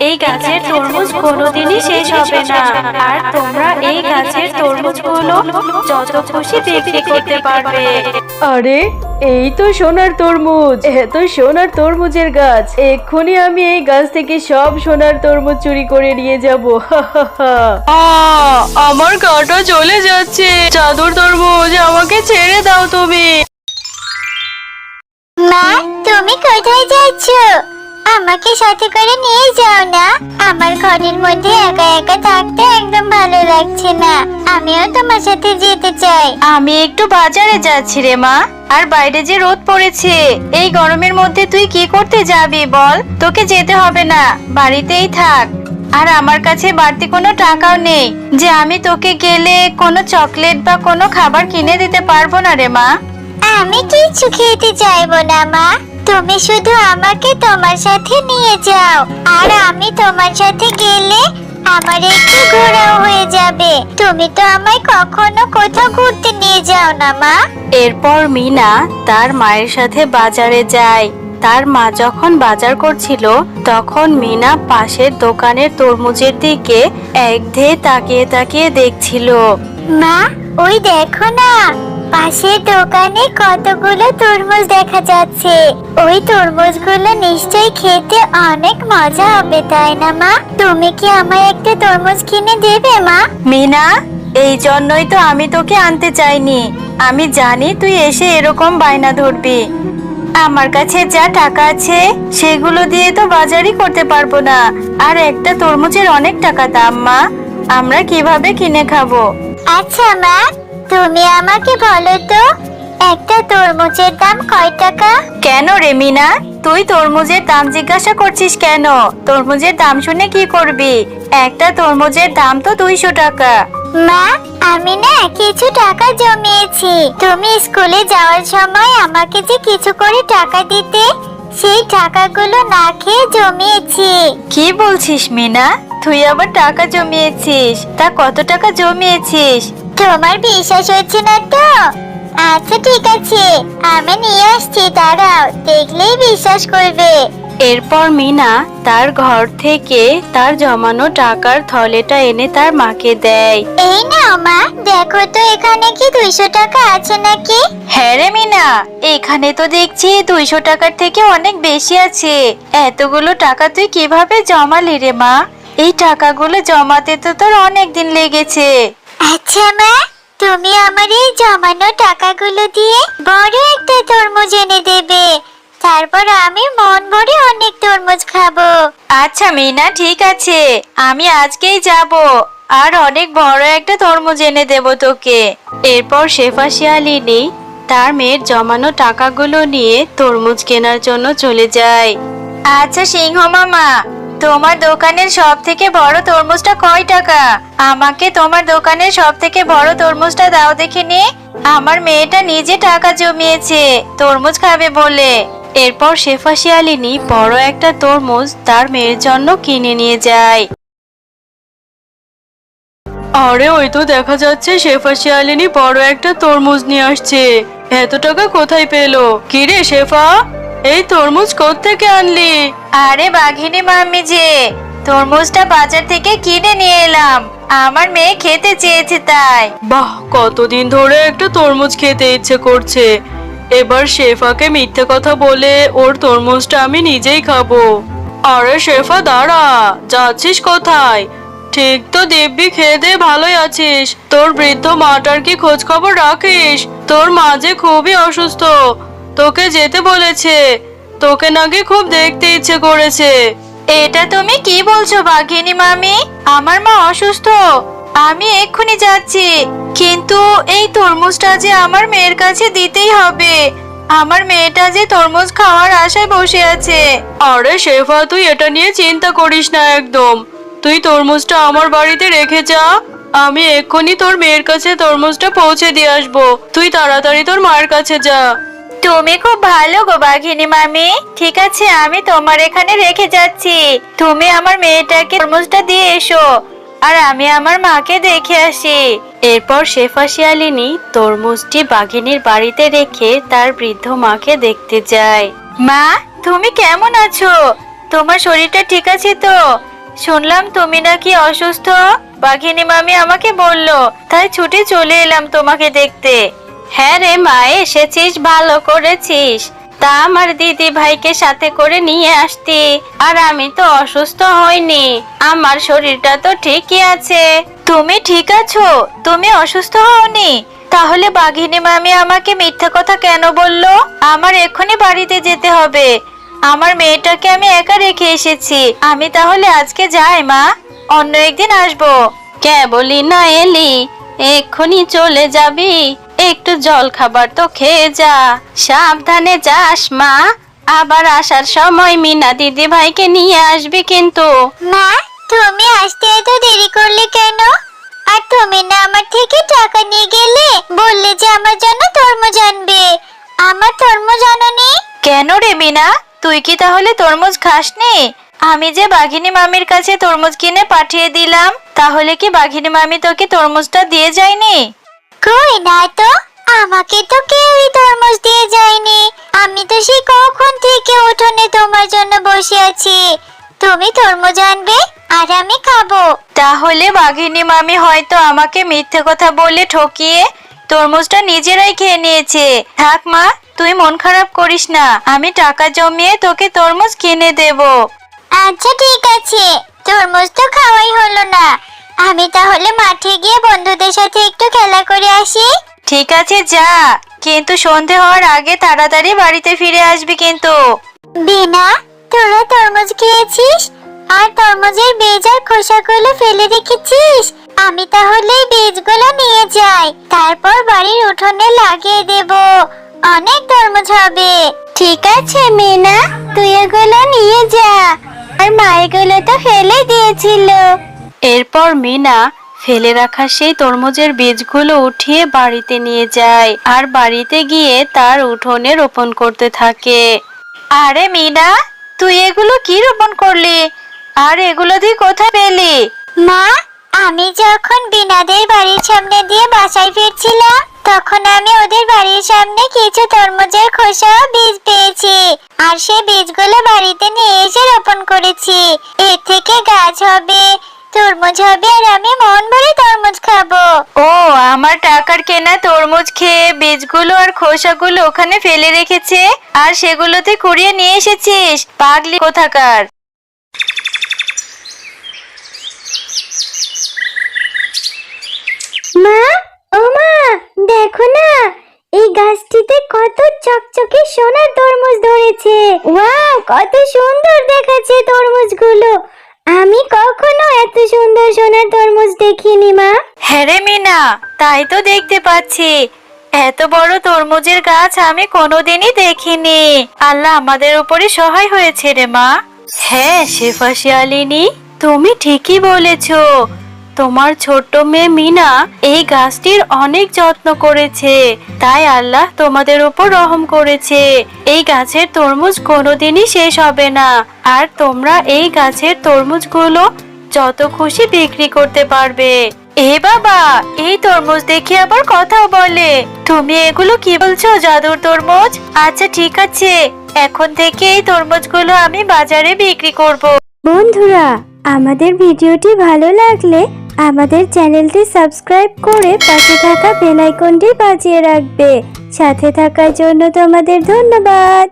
এই গাছের তরমুজ কোনোদিনই শেষ হবে না। আর তোমরা এই গাছের তরমুজগুলো যত খুশি বিক্রি করতে পারবে। আরে এই তো সোনার তরমুজ, এত সোনার তরমুজের গাছ। এক্ষুনি আমি এই গাছ থেকে সব সোনার তরমুজ চুরি করে নিয়ে যাব। আমার গাটা চলে যাচ্ছে। জাদুর তরমুজ, আমাকে ছেড়ে দাও তুমি। মা, তুমি কোথায় যাচ্ছ? আমাকে সাথে করে নিয়ে যাও না। আমার ঘরের মধ্যে একা একা থাকতে একদম ভালো লাগছে না। আমিও তোমার সাথে যেতে চাই। আমি একটু বাজারে যাচ্ছি রে মা। আর বাইরে যে রোদ পড়েছে, এই গরমের মধ্যে তুই কি করতে যাবি বল? তোকে যেতে হবে না, বাড়িতেই থাক। আর আমার কাছে বাড়তি কোনো টাকাও নেই যে আমি তোকে গেলে কোনো চকলেট বা কোনো খাবার কিনে দিতে পারবো না রে মা। আমি কিছু খেতে চাইবো না মা। তুমি শুধু আমাকে তোমার সাথে নিয়ে যাও। আর আমি তোমার সাথে গেলে আমার একটু ঘোরাও হয়ে যাবে। তুমি তো আমায় কখনো কোথাও ঘুরতে নিয়ে যাও না মা। এরপর মিনা তার মায়ের সাথে বাজারে যায়। তার মা যখন বাজার করছিল তখন মিনা পাশের দোকানের তরমুজের দিকে একধেয়ে তাকিয়ে তাকিয়ে দেখছিল। মা, ওই দেখো না, পাশের দোকানে কতগুলো তরমুজ দেখা যাচ্ছে। ওই তরমুজগুলো নিশ্চয়ই খেতে অনেক মজা হবে, তাই না মা? তুমি কি আমায় একটা তরমুজ কিনে দেবে মা? মিনা, এই জন্যই তো আমি তোকে আনতে চাইনি। আমি জানি তুই এসে এরকম বায়না ধরবি। আমার কাছে যা টাকা আছে সেগুলো দিয়ে তো বাজারই করতে পারবো না। আর একটা তরমুজের অনেক টাকা দাম মা, আমরা কিভাবে কিনে খাবো? আচ্ছা মা, তুমি আমাকে বলো তো, একটা তরমুজের দাম কয় টাকা? কেন রে মিনা, তুই তরমুজের দাম জিজ্ঞাসা করছিস কেন? তরমুজের দাম শুনে কি করবি? একটা তরমুজের দাম তো 200 টাকা। মা, আমি না কিছু টাকা জমিয়েছি। তুমি স্কুলে যাওয়ার সময় আমাকে যে কিছু করে টাকা দিতে, সেই টাকাগুলো না খেয়ে জমিয়েছি। কি বলছিস মিনা? তুই আবার টাকা জমিয়েছিস? তা কত টাকা জমিয়েছিস? তোমার বিশ্বাস হচ্ছে না তো? আচ্ছা ঠিক আছে, আমি নিয়ে আসছি, দাঁড়াও, দেখলেই বিশ্বাস করবে। এরপর মিনা তার ঘর থেকে তার জমানো টাকার থলেটা এনে তার মাকে দেয়। এই নাও মা, দেখো তো এখানে কি 200 টাকা আছে নাকি? হ্যাঁ রে মিনা, এখানে তো দেখছি 200 টাকার থেকে অনেক বেশি আছে। এতগুলো টাকা তুই কিভাবে জমালি রে মা? এই টাকাগুলো জমাতে তো তোর অনেক দিন লেগেছে। আচ্ছা মা, তুমি আমার এই জমানো টাকাগুলো দিয়ে বড় একটা তরমুজ এনে দেবে। তারপর আমি মন ভরে অনেক তরমুজ খাবো। আচ্ছা মিনা, ঠিক আছে, আমি আজকেই যাব আর অনেক বড় একটা তরমুজ এনে দেব তোকে। এরপর শেফা শিয়ালিনী তার মেয়ের জমানো টাকাগুলো নিয়ে তরমুজ কেনার জন্য চলে যায়। আচ্ছা সিংহ মামা, তোমার দোকানের সব থেকে বড় তরমুজটা কয় টাকা? আমাকে তোমার দোকানের সব থেকে বড় তরমুজটা দাও দেখিনি। আমার মেয়েটা নিজে টাকা জমিয়েছে তরমুজ খাবে বলে। এরপর শেফা শিয়ালিনী বড় একটা তরমুজ তার মেয়ের জন্য কিনে নিয়ে যায়। আরে ওই তো দেখা যাচ্ছে শেফা শিয়ালিনী বড় একটা তরমুজ নিয়ে আসছে। এত টাকা কোথায় পেলো? কি রে শেফা, এই তরমুজ কোত্থেকে আনলি? আরে বাঘিনী মাম্মি যে, তরমুজটা বাজার থেকে কিনে নিয়ে এলাম, আমার মেয়ে খেতে চেয়েছে তাই। বাহ, কতদিন ধরে একটা তরমুজ খেতে ইচ্ছে করছে। এবার শেফাকে মিথ্যে কথা বলে ওর তরমুজটা আমি নিজেই খাবো। আরে শেফা দাঁড়া, যাচ্ছিস কোথায়? ঠিক তো দিব্যি খেয়ে দে ভালোই আছিস। তোর বৃদ্ধ মাটার কি খোঁজ খবর রাখিস? তোর মা যে খুবই অসুস্থ, তোকে যেতে বলেছে। তোকে নাকি খুব দেখতে ইচ্ছে করেছে। এটা তুমি কি বলছো বাঘিনী মামি? আমার মা অসুস্থ? আমি এক্ষুনি যাচ্ছি, কিন্তু এই তরমুজটা যে আমার মেয়ের কাছে দিতেই হবে। আমার মেয়েটা যে তরমুজ খাওয়ার আশায় বসে আছে। আরে শেফা, তুই এটা নিয়ে চিন্তা করিস না একদম। তুই তরমুজটা আমার বাড়িতে রেখে যা, আমি এক্ষুনি তোর মেয়ের কাছে তরমুজটা পৌঁছে দিয়ে আসবো। তুই তাড়াতাড়ি তোর মায়ের কাছে যা। তুমি খুব ভালো গো বাঘিনী মামি। ঠিক আছে, আমি তোমার এখানে রেখে যাচ্ছি। তুমি আমার মেয়েটাকে তরমুজটা দিয়ে এসো, আর আমি আমার মাকে দেখে আসি। এরপর শেফা শিয়ালিনী তরমুজটি বাঘিনীর বাড়িতে রেখে তার বৃদ্ধ মাকে দেখতে যায়। মা, তুমি কেমন আছো? তোমার শরীরটা ঠিক আছে তো? শুনলাম তুমি নাকি অসুস্থ। বাঘিনী মামি আমাকে বলল, তাই ছুটে চলে এলাম তোমাকে দেখতে। হ্যাঁ রে মা, এসেছিস, ভালো করেছিস। তা আমার দিদি ভাইকে সাথে করে নিয়ে আসতি, আর আমি তো অসুস্থ হইনি, আমার শরীরটা তো ঠিকই আছে। তুমি ঠিক আছো? তুমি অসুস্থ হওনি? তাহলে বাঘিনী মামি আমাকে মিথ্যা কথা কেন বললো? আমার এক্ষুনি বাড়িতে যেতে হবে। আমার মেয়েটাকে আমি একা রেখে এসেছি। আমি তাহলে আজকে যাই মা, অন্য একদিন আসবো। কে বলি না এলি, এক্ষুনি চলে যাবি? একটু জল খাবার তো খেয়ে যা। সাবধানে যাস মা, আবার আসার সময় মিনা দিদি ভাইকে নিয়ে আসবি কিন্তু। মা, তুমি আসতে এত দেরি করলে কেন? আর তুমি না আমার থেকে টাকা নিয়ে গেলে, বললে যে আমার জন্য তরমুজ আনবে। আমার তরমুজ আনোনি? কেন রে মিনা, তুই কি তাহলে তরমুজ খাসনি? আমি যে বাঘিনী মামির কাছে তরমুজ কিনে পাঠিয়ে দিলাম, তাহলে কি বাঘিনী মামি তোকে তরমুজটা দিয়ে যায়নি? কই না তো, আমাকে তো কেউই তরমুজ দিয়ে যায়নি। আমি তো সেই কখন থেকে উঠোনে তোমার জন্য বসে আছি। তুমি তরমুজ আনবে আর আমি খাবো। তাহলে বাঘিনী মামি হয়তো আমাকে মিথ্যে কথা বলে ঠকিয়ে তরমুজটা নিজেরাই খেয়ে নিয়েছে। থাক মা, তুই মন খারাপ করিস না, আমি টাকা জমিয়ে তোকে তরমুজ কিনে দেব। আচ্ছা ঠিক আছে, তরমুজ তো খাওয়াই হলো না। আমি তাহলে মাঠে গিয়ে বন্ধুদের সাথে একটু খেলা করে আসি। ঠিক আছে যা, কিন্তু সন্ধে হওয়ার আগে তাড়াতাড়ি বাড়িতে ফিরে আসবি কিন্তু। বিনা, তোরা তরমুজ খেয়েছিস আর তরমুজের বীজ আর খোসাগুলো ফেলে রেখেছিস। আমি তাহলে এই বীজগুলো নিয়ে যাই, তারপর বাড়ির উঠোনে লাগিয়ে দেব। অনেক তরমুজ হবে। ঠিক আছে মিনা, তুই এগুলো নিয়ে যা। আর মা এগুলো তো ফেলে দিয়েছিল। এরপর মিনা ফেলে রাখা সেই তরমুজের বীজগুলো উঠিয়ে বাড়িতে নিয়ে যায় আর বাড়িতে গিয়ে তার উঠোনে রোপণ করতে থাকে। আরে মিনা, তুই এগুলো কি রোপণ করলি? আর এগুলো তুই কোথায় পেলি? মা, আমি যখন বিনাদের বাড়ির সামনে দিয়ে বাসায় ফিরছিলাম, তখন আমি ওদের বাড়ির সামনে কিছু তরমুজের খোসা ও বীজ পেয়েছি। আর সেই বীজগুলো বাড়িতে নিয়ে এসে রোপণ করেছি। এর থেকে গাছ হবে, তরমুজ হবে, আর আমি মন ভরে তরমুজ খাবো। ও, আমার টাকার কেনা তরমুজ খেয়ে বীজগুলো আর খোসাগুলো ওখানে ফেলে রেখেছে, আর সেগুলোতে কুড়িয়ে নিয়ে এসেছিস? পাগলি কোথাকার! মা, ও মা, দেখো না, এই গাছটিতে কত চকচকে সোনার তরমুজ ধরেছে। ওয়াও, কত সুন্দর দেখাচ্ছে তরমুজগুলো। আমি কখনো এত সুন্দর সোনার তরমুজ দেখিনি মা। হ্যাঁ রে মিনা, তাই তো দেখতে পাচ্ছি। এত বড় তরমুজের গাছ আমি কোনোদিনই দেখিনি। আল্লাহ আমাদের উপরে সহায় হয়েছে রে মা। হ্যাঁ শেফা শিয়ালিনী, তুমি ঠিকই বলেছো। তোমার ছোট্ট মেয়ে মিনা এই গাছটির অনেক যত্ন করেছে, তাই আল্লাহ তোমাদের উপর রহম করেছে। এই গাছের তরমুজ কোনোদিনই শেষ হবে না, আর তোমরা এই গাছের তরমুজগুলো যত খুশি বিক্রি করতে পারবে। এ বাবা, এই তরমুজ দেখে আবার কথাও বলে। তুমি এগুলো কি বলছো, জাদুর তরমুজ? আচ্ছা ঠিক আছে, এখন থেকে এই তরমুজগুলো আমি বাজারে বিক্রি করব। বন্ধুরা, আমাদের ভিডিওটি ভালো লাগলে আমাদের চ্যানেলটি সাবস্ক্রাইব করে পাশে থাকা বেল আইকনটি বাজিয়ে রাখবে। সাথে থাকার জন্য তোমাদের ধন্যবাদ।